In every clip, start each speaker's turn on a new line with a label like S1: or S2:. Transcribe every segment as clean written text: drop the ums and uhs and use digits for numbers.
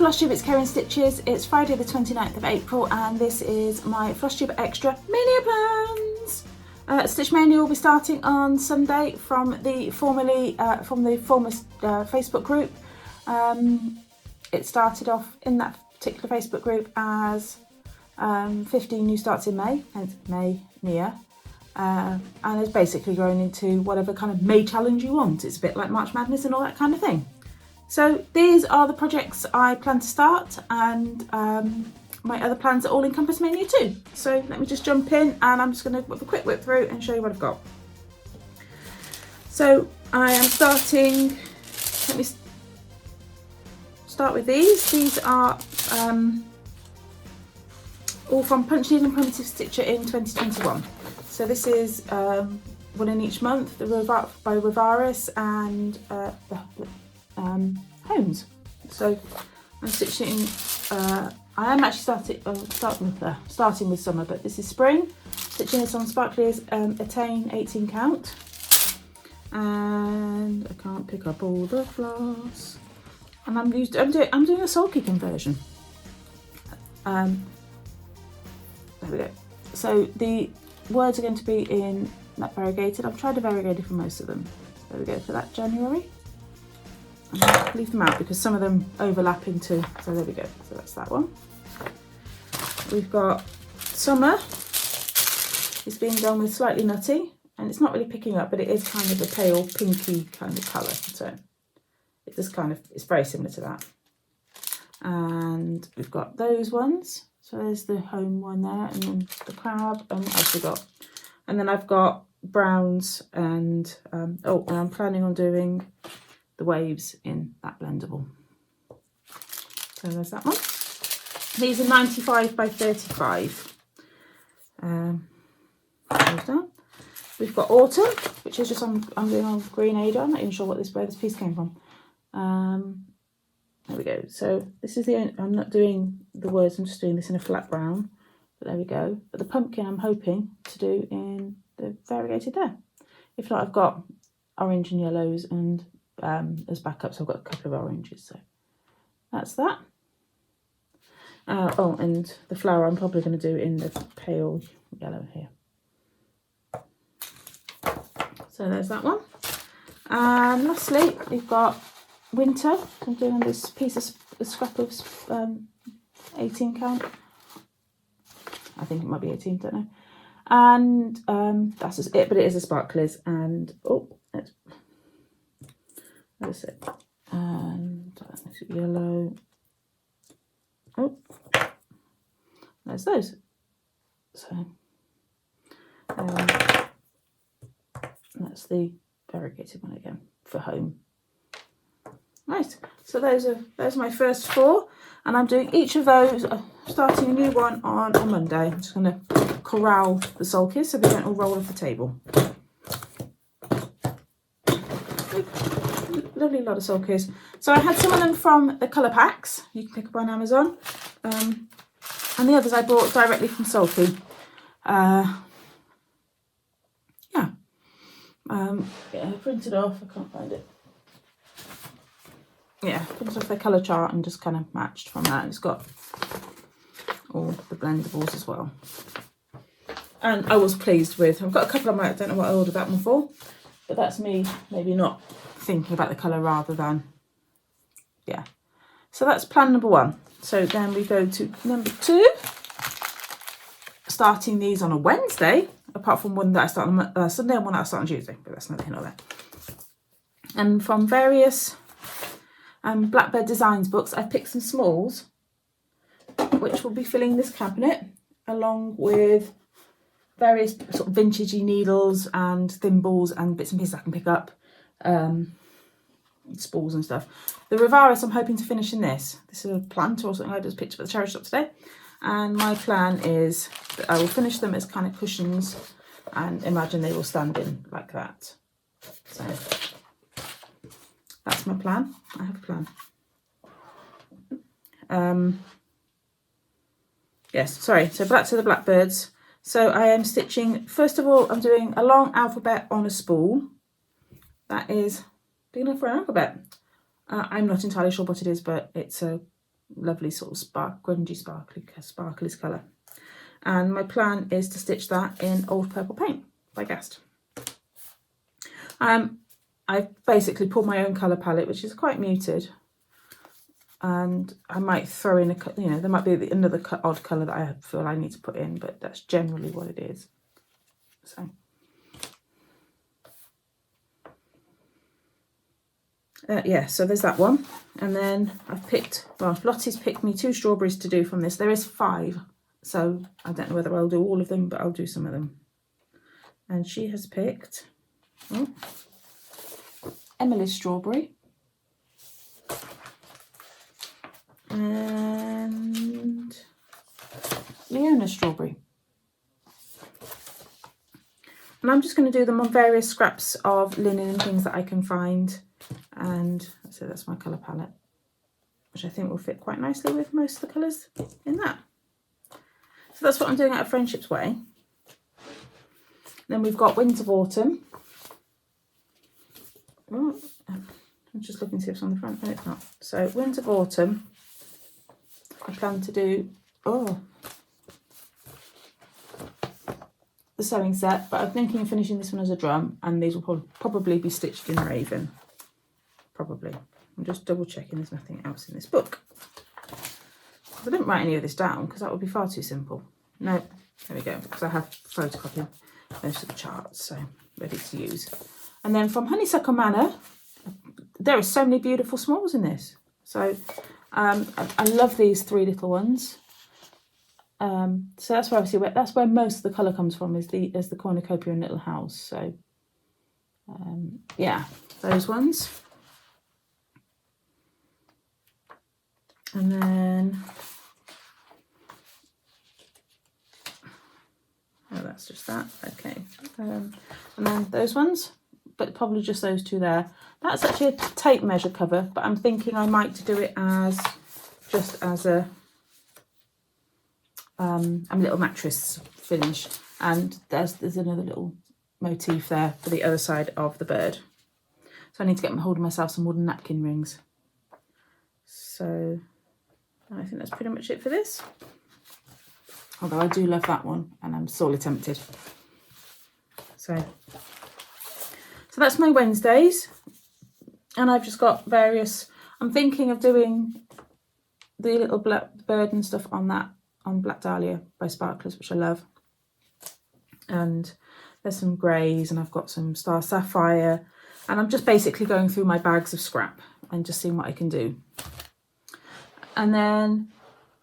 S1: Floss Tube, it's Karen Stitches. It's Friday the 29th of April and this is my Floss Tube Extra Maynia plans. Stitch Maynia will be starting on Sunday from the former Facebook group. It started off in that particular Facebook group as 15 new starts in May, hence Maynia. And it's basically grown into whatever kind of May challenge you want. It's a bit like March Madness and all that kind of thing. So these are the projects I plan to start, and my other plans are all encompass Maynia too. So let me just jump in and I'm just going to have a quick whip through and show you what I've got. So I am starting, let me start with these. These are all from Punch Needle and Primitive Stitcher in 2021. So this is one in each month, by Rovaris and Homes. So I'm stitching, I am actually starting with summer, but this is spring. Stitching this on Sparklies Attain 18 count. And I can't pick up all the floss. And I'm doing a sulky conversion. There we go. So the words are going to be in that variegated. I've tried to variegated for most of them. There we go for that January. I'm going to leave them out because some of them overlap into, so there we go. So that's that one. We've got summer. It's being done with Slightly Nutty, and it's not really picking up, but it is kind of a pale pinky kind of colour. So it just kind of, it's very similar to that. And we've got those ones. So there's the home one there, and then the crab, and what else we got? And then I've got browns and, and I'm planning on doing the waves in that blendable. So there's that one. These are 95 by 35. Goes down. We've got autumn, which is just I'm doing on green Aida. I'm not even sure where this piece came from. There we go. So this is I'm not doing the words, I'm just doing this in a flat brown. But there we go. But the pumpkin I'm hoping to do in the variegated there. If not, I've got orange and yellows, and as backups I've got a couple of oranges. So that's that. Oh, and the flower I'm probably going to do in the pale yellow here. So there's that one. And lastly, we've got winter. I'm doing this piece of a scrap of 18 count. I think it might be 18, don't know. And that's just it, but it is a Sparklies. And that's it. And yellow. Oh, there's those. So that's the variegated one again for home. Right, so those are my first four, and I'm doing each of those, starting a new one on Monday. I'm just going to corral the sulkies so they don't all roll off the table. Lovely lot of sulkies. So I had some of them from the colour packs you can pick up on Amazon, and the others I bought directly from Sulky. Yeah, printed off. I can't find it. Yeah, printed off their colour chart and just kind of matched from that. It's got all the blendables as well. And I was pleased with. I've got a couple of them. I don't know what I ordered that one for, but that's me maybe not thinking about the colour rather than, yeah. So that's plan number one. So then we go to number two. Starting these on a Wednesday, apart from one that I start on Sunday and one that I start on Tuesday, but that's neither here nor there. And from various Blackbird Designs books, I've picked some smalls, which will be filling this cabinet, along with various sort of vintagey needles and thimbles and bits and pieces I can pick up, spools and stuff. The Rovaris I'm hoping to finish in this. This is a plant or something I just picked up at the charity shop today. And my plan is that I will finish them as kind of cushions and imagine they will stand in like that. So that's my plan. I have a plan. Yes, sorry. So back to the Blackbirds. So I am stitching, first of all, I'm doing a long alphabet on a spool. That is big enough for an alphabet. I'm not entirely sure what it is, but it's a lovely sort of grungy sparklies colour. And my plan is to stitch that in Old Purple Paint by GAST. I've basically pulled my own colour palette, which is quite muted, and I might throw in there might be another odd colour that I feel I need to put in, but that's generally what it is. So yeah, so there's that one. And then I've picked, well, Lottie's picked me 2 strawberries to do from this. There is 5, so I don't know whether I'll do all of them, but I'll do some of them. And she has picked Emily's strawberry and Leona's strawberry. And I'm just going to do them on various scraps of linen and things that I can find. And so that's my colour palette, which I think will fit quite nicely with most of the colours in that. So that's what I'm doing out of Friendship's Way. Then we've got Winds of Autumn. Oh, I'm just looking to see if it's on the front. No, it's not. So Winds of Autumn, I plan to do the sewing set, but I'm thinking of finishing this one as a drum, and these will probably be stitched in Raven. Probably. I'm just double checking there's nothing else in this book. I didn't write any of this down because that would be far too simple. No, there we go, because I have photocopied most of the charts, so ready to use. And then from Honeysuckle Manor, there are so many beautiful smalls in this. So I love these 3 little ones. So that's where obviously that's where most of the colour comes from, is the cornucopia and Little House. So yeah, those ones. And then that's just that. Okay. And then those ones, but probably just those 2 there. That's actually a tape measure cover, but I'm thinking I might do it as just as a little mattress finish, and there's another little motif there for the other side of the bird. So I need to get hold of myself some wooden napkin rings. So I think that's pretty much it for this. Although I do love that one, and I'm sorely tempted. So that's my Wednesdays, and I've just got various. I'm thinking of doing the little black bird and stuff on Black Dahlia by Sparklies, which I love. And there's some greys, and I've got some Star Sapphire, and I'm just basically going through my bags of scrap and just seeing what I can do. And then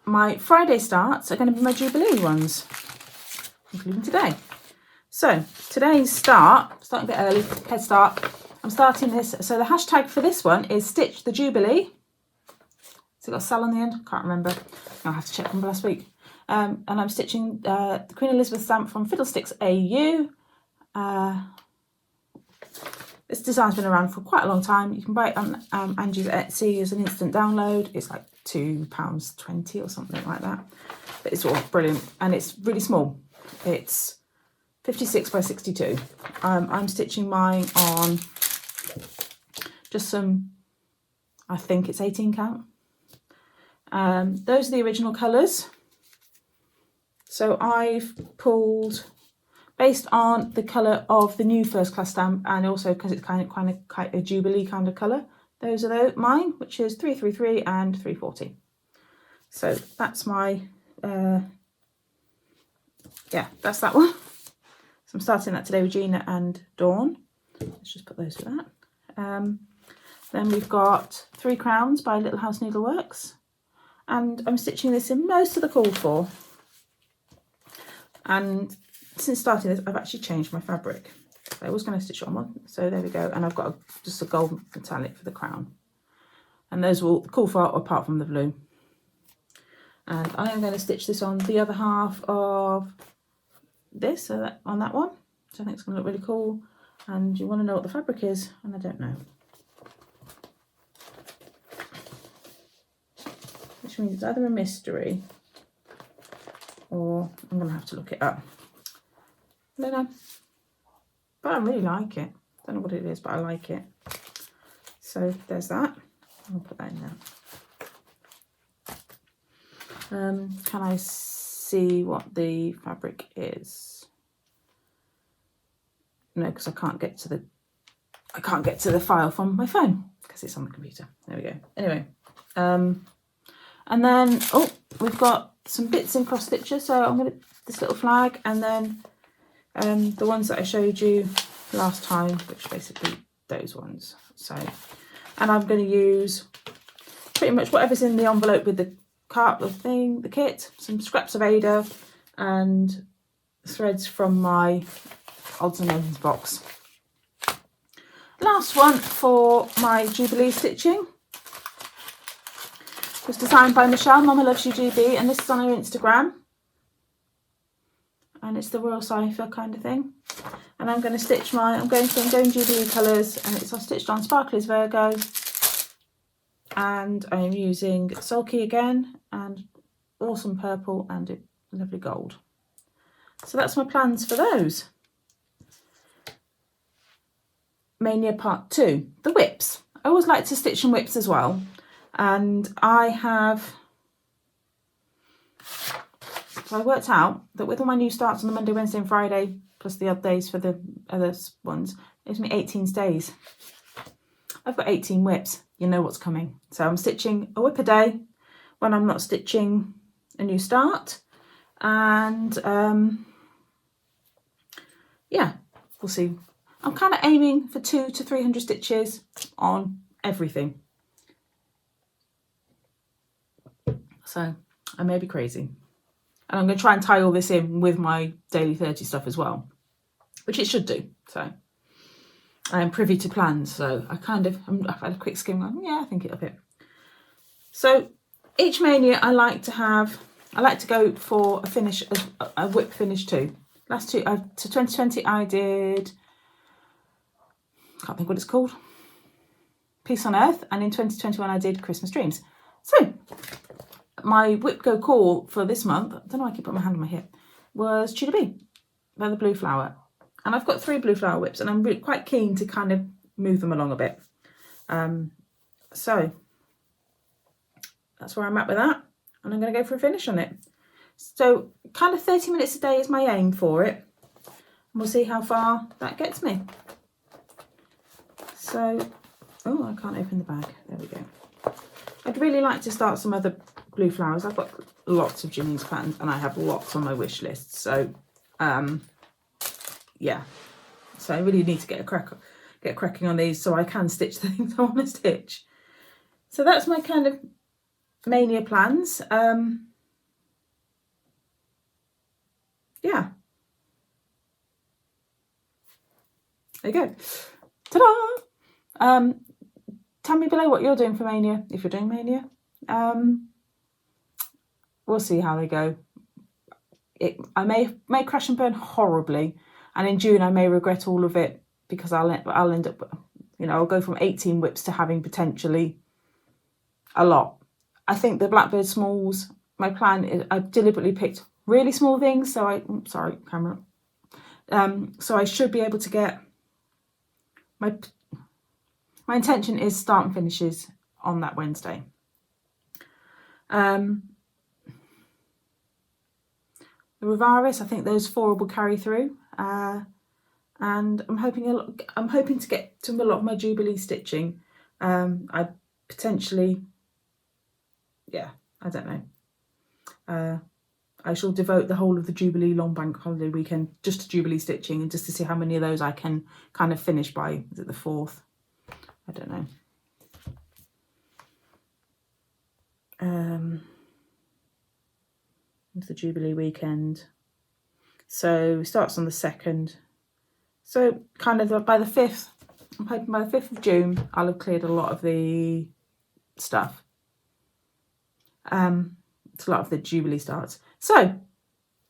S1: my Friday starts are going to be my Jubilee ones, including today. So today's starting a bit early, head start. I'm starting this. So the hashtag for this one is Stitch the Jubilee. Has it got Sal on the end? Can't remember. I'll have to check from last week. And I'm stitching the Queen Elizabeth stamp from Fiddlesticks AU. This design's been around for quite a long time. You can buy it on Angie's Etsy as an instant download. It's like £2.20 or something like that. But it's all brilliant, and it's really small. It's 56 by 62. I'm stitching mine on just some, I think it's 18 count. Those are the original colours. So I've pulled based on the colour of the new first class stamp, and also because it's kind of a Jubilee kind of colour. Those are mine, which is 333 and 340. So that's my, yeah, that's that one. So I'm starting that today with Gina and Dawn. Let's just put those for that. Then we've got 3 Crowns by Little House Needleworks. And I'm stitching this in most of the called for. And since starting this, I've actually changed my fabric. I was going to stitch on one, so there we go. And I've got just a gold metallic for the crown. And those will call for apart from the blue. And I am going to stitch this on the other half of this, so that, on that one. So I think it's going to look really cool. And you want to know what the fabric is, and I don't know. Which means it's either a mystery, or I'm going to have to look it up. I don't know. But I really like it. Don't know what it is, but I like it. So there's that. I'll put that in there. Can I see what the fabric is? No, because I can't get to the file from my phone because it's on the computer. There we go. Anyway, and then we've got some bits in cross stitcher. So I'm gonna this little flag, and then the ones that I showed you last time, which are basically those ones. So, and I'm going to use pretty much whatever's in the envelope with the the kit, some scraps of Aida, and threads from my odds and ends box. Last one for my Jubilee stitching was designed by Michelle, Momma Loves You GB, and this is on her Instagram. And it's the Royal Cipher kind of thing. And I'm going to stitch I'm going Jubilee colours, and it's stitched on Sparklies Virgo. And I'm using Sulky again, and awesome purple and lovely gold. So that's my plans for those. Maynia part 2, the whips. I always like to stitch some whips as well. And I worked out that with all my new starts on the Monday, Wednesday and Friday, plus the odd days for the other ones, it gives me 18 stays. I've got 18 whips. You know what's coming. So I'm stitching a whip a day when I'm not stitching a new start. And yeah, we'll see. I'm kind of aiming for 200 to 300 stitches on everything. So I may be crazy. And I'm going to try and tie all this in with my daily 30 stuff as well, which it should do. So I am privy to plans. So I've had a quick skim. Yeah, I think it'll fit. So each Maynia I like to go for a finish, a whip finish too. Last two, to 2020 I did, can't think what it's called, Peace on Earth. And in 2021 I did Christmas Dreams. So my whip go call for this month, I don't know why I keep putting my hand on my hip, was Tudor Bee by the Blue Flower. And I've got 3 Blue Flower whips, and I'm really quite keen to kind of move them along a bit. So that's where I'm at with that. And I'm going to go for a finish on it. So kind of 30 minutes a day is my aim for it. And we'll see how far that gets me. So, I can't open the bag. There we go. I'd really like to start some other blue flowers. I've got lots of Jimmy's patterns, and I have lots on my wish list. So, yeah. So I really need to get cracking on these so I can stitch the things I want to stitch. So that's my kind of Maynia plans. Yeah. There you go. Ta-da! Tell me below what you're doing for Maynia, if you're doing Maynia. We'll see how they go. I may crash and burn horribly, and in June I may regret all of it, because I'll end up, I'll go from 18 whips to having potentially a lot. I think the Blackbird smalls, my plan is I've deliberately picked really small things, so sorry, camera. So I should be able to get my intention is start and finishes on that Wednesday. The Rovaris, I think those 4 will carry through, and I'm hoping to get to a lot of my Jubilee stitching. I potentially, yeah, I don't know. I shall devote the whole of the Jubilee long bank holiday weekend just to Jubilee stitching, and just to see how many of those I can kind of finish by, is it the 4th? I don't know. The Jubilee weekend. So it starts on the 2nd. So kind of by the 5th, I'm hoping by the 5th of June, I'll have cleared a lot of the stuff. It's a lot of the Jubilee starts. So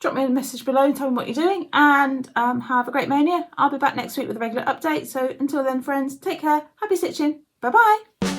S1: drop me a message below and tell me what you're doing, and have a great Maynia. I'll be back next week with a regular update. So until then, friends, take care. Happy stitching. Bye-bye.